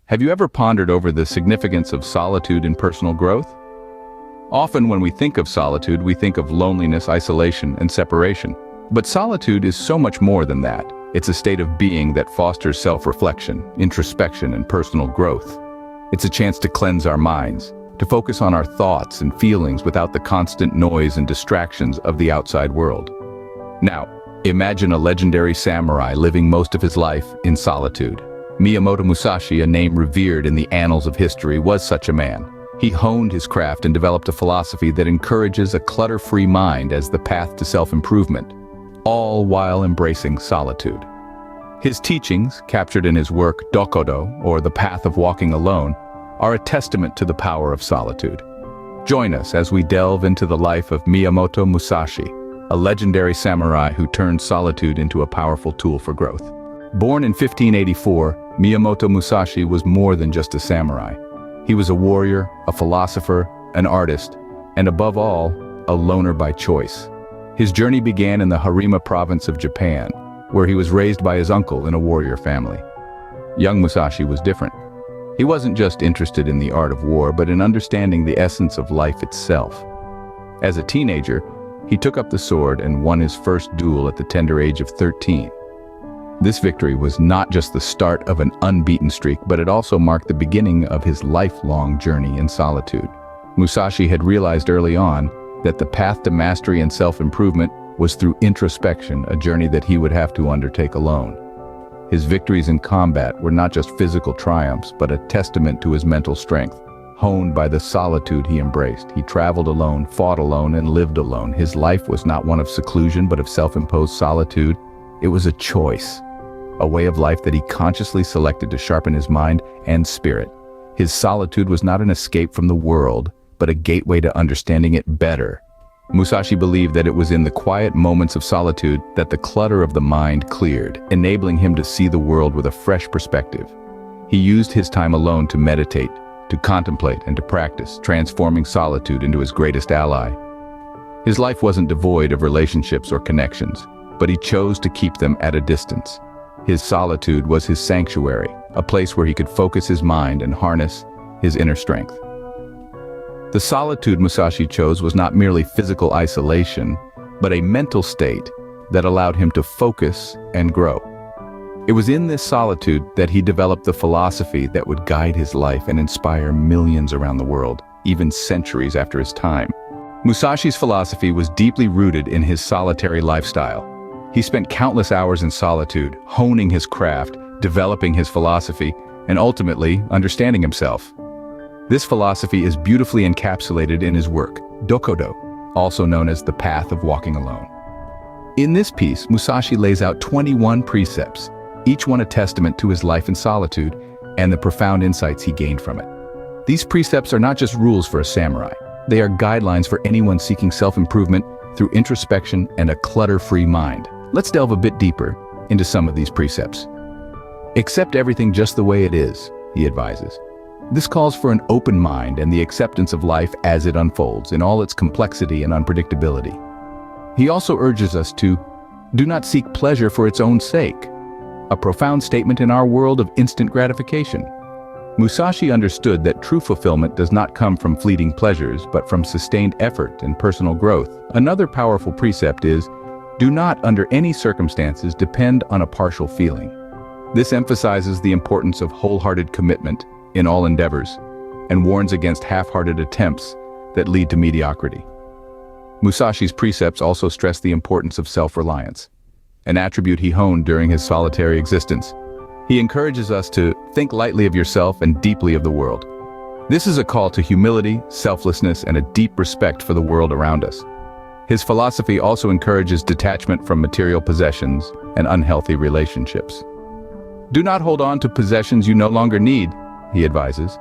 Have you ever pondered over the significance of solitude in personal growth? Often when we think of solitude, we think of loneliness, isolation, and separation. But solitude is so much more than that. It's a state of being that fosters self-reflection, introspection, and personal growth. It's a chance to cleanse our minds, to focus on our thoughts and feelings without the constant noise and distractions of the outside world. Now, imagine a legendary samurai living most of his life in solitude. Miyamoto Musashi, a name revered in the annals of history, was such a man. He honed his craft and developed a philosophy that encourages a clutter-free mind as the path to self-improvement, all while embracing solitude. His teachings, captured in his work Dokodo, or The Path of Walking Alone, are a testament to the power of solitude. Join us as we delve into the life of Miyamoto Musashi, a legendary samurai who turned solitude into a powerful tool for growth. Born in 1584, Miyamoto Musashi was more than just a samurai. He was a warrior, a philosopher, an artist, and above all, a loner by choice. His journey began in the Harima province of Japan, where he was raised by his uncle in a warrior family. Young Musashi was different. He wasn't just interested in the art of war, but in understanding the essence of life itself. As a teenager, he took up the sword and won his first duel at the tender age of 13. This victory was not just the start of an unbeaten streak, but it also marked the beginning of his lifelong journey in solitude. Musashi had realized early on that the path to mastery and self-improvement was through introspection, a journey that he would have to undertake alone. His victories in combat were not just physical triumphs, but a testament to his mental strength. Honed by the solitude he embraced, he traveled alone, fought alone, and lived alone. His life was not one of seclusion, but of self-imposed solitude. It was a choice, a way of life that he consciously selected to sharpen his mind and spirit. His solitude was not an escape from the world, but a gateway to understanding it better. Musashi believed that it was in the quiet moments of solitude that the clutter of the mind cleared, enabling him to see the world with a fresh perspective. He used his time alone to meditate, to contemplate, and to practice, transforming solitude into his greatest ally. His life wasn't devoid of relationships or connections, but he chose to keep them at a distance. His solitude was his sanctuary, a place where he could focus his mind and harness his inner strength. The solitude Musashi chose was not merely physical isolation, but a mental state that allowed him to focus and grow. It was in this solitude that he developed the philosophy that would guide his life and inspire millions around the world, even centuries after his time. Musashi's philosophy was deeply rooted in his solitary lifestyle. He spent countless hours in solitude, honing his craft, developing his philosophy, and ultimately understanding himself. This philosophy is beautifully encapsulated in his work, Dokodo, also known as The Path of Walking Alone. In this piece, Musashi lays out 21 precepts, each one a testament to his life in solitude and the profound insights he gained from it. These precepts are not just rules for a samurai. They are guidelines for anyone seeking self-improvement through introspection and a clutter-free mind. Let's delve a bit deeper into some of these precepts. Accept everything just the way it is, he advises. This calls for an open mind and the acceptance of life as it unfolds in all its complexity and unpredictability. He also urges us to do not seek pleasure for its own sake, a profound statement in our world of instant gratification. Musashi understood that true fulfillment does not come from fleeting pleasures, but from sustained effort and personal growth. Another powerful precept is, do not under any circumstances depend on a partial feeling. This emphasizes the importance of wholehearted commitment in all endeavors, and warns against half-hearted attempts that lead to mediocrity. Musashi's precepts also stress the importance of self-reliance, an attribute he honed during his solitary existence. He encourages us to think lightly of yourself and deeply of the world. This is a call to humility, selflessness, and a deep respect for the world around us. His philosophy also encourages detachment from material possessions and unhealthy relationships. Do not hold on to possessions you no longer need, he advises.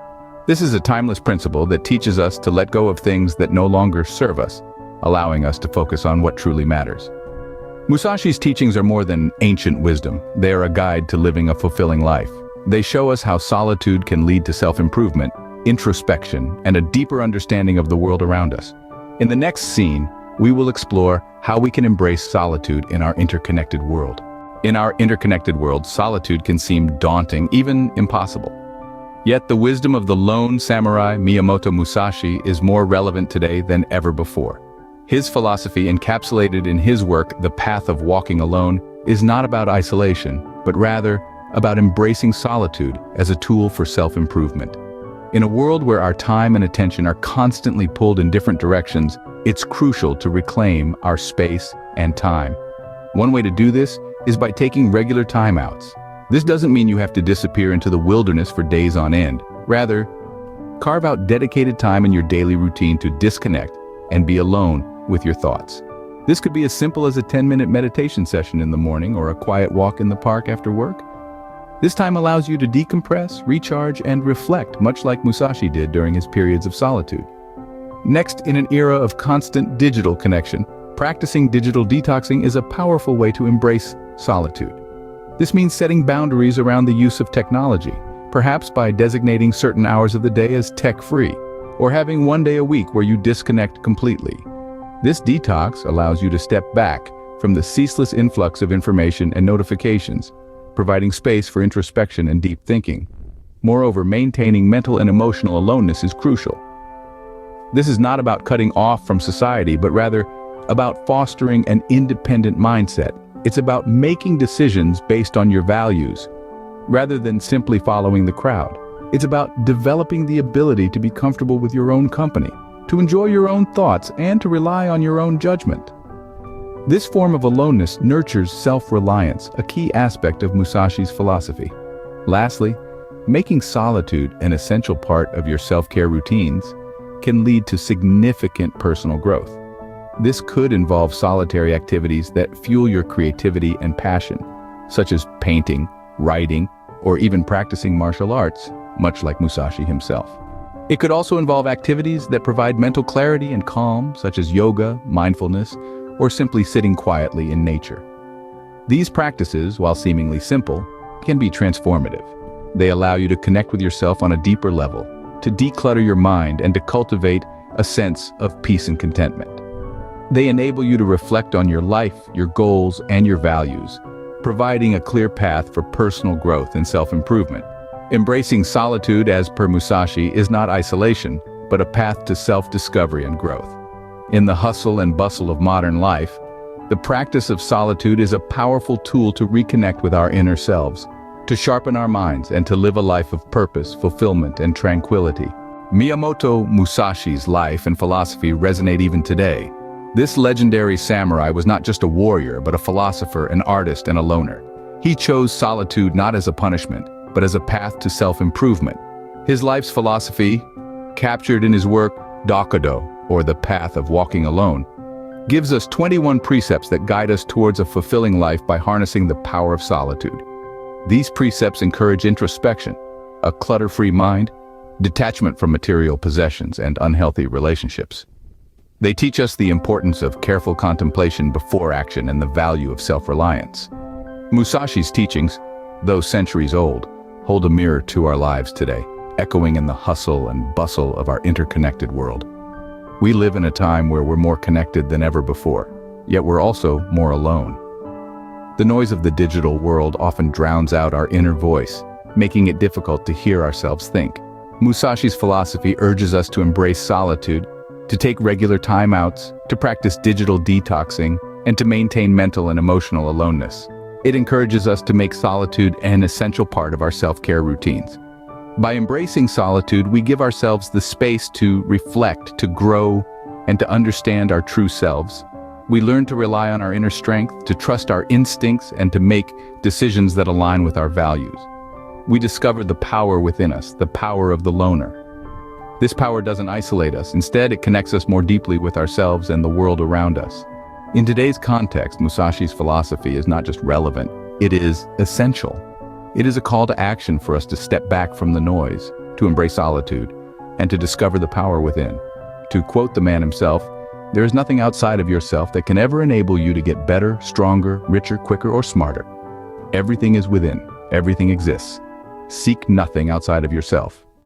This is a timeless principle that teaches us to let go of things that no longer serve us, allowing us to focus on what truly matters. Musashi's teachings are more than ancient wisdom. They are a guide to living a fulfilling life. They show us how solitude can lead to self-improvement, introspection, and a deeper understanding of the world around us. In the next scene, we will explore how we can embrace solitude in our interconnected world. In our interconnected world, solitude can seem daunting, even impossible. Yet the wisdom of the lone samurai Miyamoto Musashi is more relevant today than ever before. His philosophy, encapsulated in his work, The Path of Walking Alone, is not about isolation, but rather about embracing solitude as a tool for self-improvement. In a world where our time and attention are constantly pulled in different directions, it's crucial to reclaim our space and time. One way to do this is by taking regular timeouts. This doesn't mean you have to disappear into the wilderness for days on end. Rather, carve out dedicated time in your daily routine to disconnect and be alone with your thoughts. This could be as simple as a 10-minute meditation session in the morning or a quiet walk in the park after work. This time allows you to decompress, recharge, and reflect, much like Musashi did during his periods of solitude. Next, in an era of constant digital connection, practicing digital detoxing is a powerful way to embrace solitude. This means setting boundaries around the use of technology, perhaps by designating certain hours of the day as tech-free, or having one day a week where you disconnect completely. This detox allows you to step back from the ceaseless influx of information and notifications, providing space for introspection and deep thinking. Moreover, maintaining mental and emotional aloneness is crucial. This is not about cutting off from society, but rather about fostering an independent mindset. It's about making decisions based on your values, rather than simply following the crowd. It's about developing the ability to be comfortable with your own company, to enjoy your own thoughts, and to rely on your own judgment. This form of aloneness nurtures self-reliance, a key aspect of Musashi's philosophy. Lastly, making solitude an essential part of your self-care routines can lead to significant personal growth. This could involve solitary activities that fuel your creativity and passion, such as painting, writing, or even practicing martial arts, much like Musashi himself. It could also involve activities that provide mental clarity and calm, such as yoga, mindfulness, or simply sitting quietly in nature. These practices, while seemingly simple, can be transformative. They allow you to connect with yourself on a deeper level, to declutter your mind, and to cultivate a sense of peace and contentment. They enable you to reflect on your life, your goals, and your values, providing a clear path for personal growth and self-improvement. Embracing solitude, as per Musashi, is not isolation, but a path to self-discovery and growth. In the hustle and bustle of modern life, the practice of solitude is a powerful tool to reconnect with our inner selves, to sharpen our minds, and to live a life of purpose, fulfillment, and tranquility. Miyamoto Musashi's life and philosophy resonate even today. This legendary samurai was not just a warrior, but a philosopher, an artist, and a loner. He chose solitude not as a punishment, but as a path to self-improvement. His life's philosophy, captured in his work Dokudo, or The Path of Walking Alone, gives us 21 precepts that guide us towards a fulfilling life by harnessing the power of solitude. These precepts encourage introspection, a clutter-free mind, detachment from material possessions, and unhealthy relationships. They teach us the importance of careful contemplation before action and the value of self-reliance. Musashi's teachings, though centuries old, hold a mirror to our lives today, echoing in the hustle and bustle of our interconnected world. We live in a time where we're more connected than ever before, yet we're also more alone. The noise of the digital world often drowns out our inner voice, making it difficult to hear ourselves think. Musashi's philosophy urges us to embrace solitude, to take regular timeouts, to practice digital detoxing, and to maintain mental and emotional aloneness. It encourages us to make solitude an essential part of our self-care routines. By embracing solitude, we give ourselves the space to reflect, to grow, and to understand our true selves. We learn to rely on our inner strength, to trust our instincts, and to make decisions that align with our values. We discover the power within us, the power of the loner. This power doesn't isolate us. Instead, it connects us more deeply with ourselves and the world around us. In today's context, Musashi's philosophy is not just relevant, it is essential. It is a call to action for us to step back from the noise, to embrace solitude, and to discover the power within. To quote the man himself, "There is nothing outside of yourself that can ever enable you to get better, stronger, richer, quicker, or smarter. Everything is within. Everything exists. Seek nothing outside of yourself."